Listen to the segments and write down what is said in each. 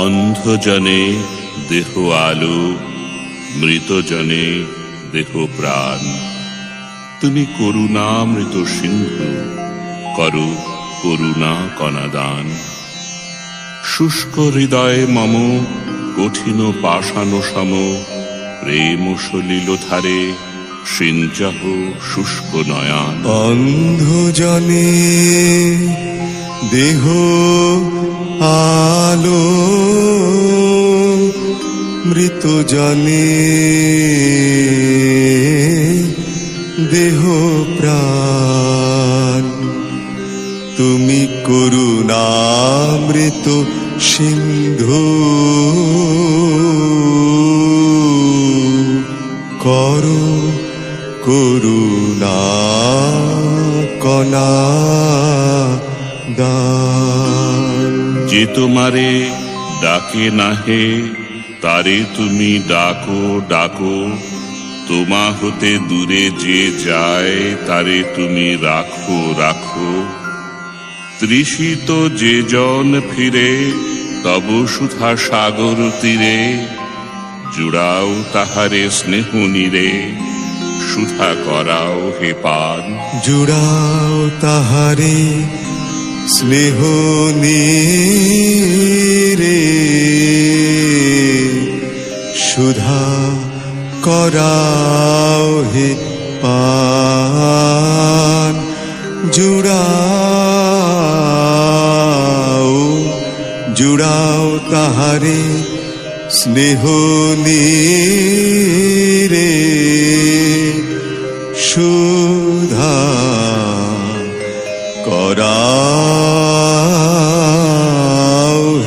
অন্ধজনে দেহ আলো, মৃতজনে দেহ প্রাণ। তুমি করুণামৃত সিন্ধু, করো করুণা কণাদান। শুষ্ক হৃদয় মম কঠিন পাষাণ সম, প্রেম সলিলধারে সিঞ্চহ শুষ্ক নয়ন। অন্ধজনে দেহ আলো, মৃতজনে দেহ প্রাণ। তুমি করুণামৃত সিন্ধু, করো করুণা কণাদান। যে তোমারে ডাকে নাহে, তারে তুমি ডাকো ডাকো। তোমা হতে দূরে যে যায়, তারে তুমি রাখো রাখো। তৃষিত যে জন ফিরে, তব সুধা সাগর তীরে। জুড়াও তাহারে স্নেহ নীরে, সুধা করাও হে পান। জুড়াও তাহারে স্নেহ নীরে, সুধা করাও হে পান। জুড়াও জুড়াও তাহারে স্নেহ নীরে, সুধা করাও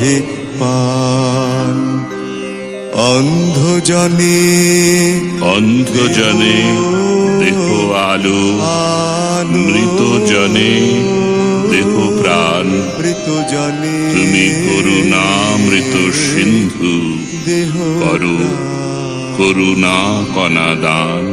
হে পান। অন্ধজনে অন্ধজনে দেহ আলো, মৃতজনে দেহ প্রাণ। মৃতজনে তুমি করুণামৃত সিন্ধু, করো করুণা কণাদান।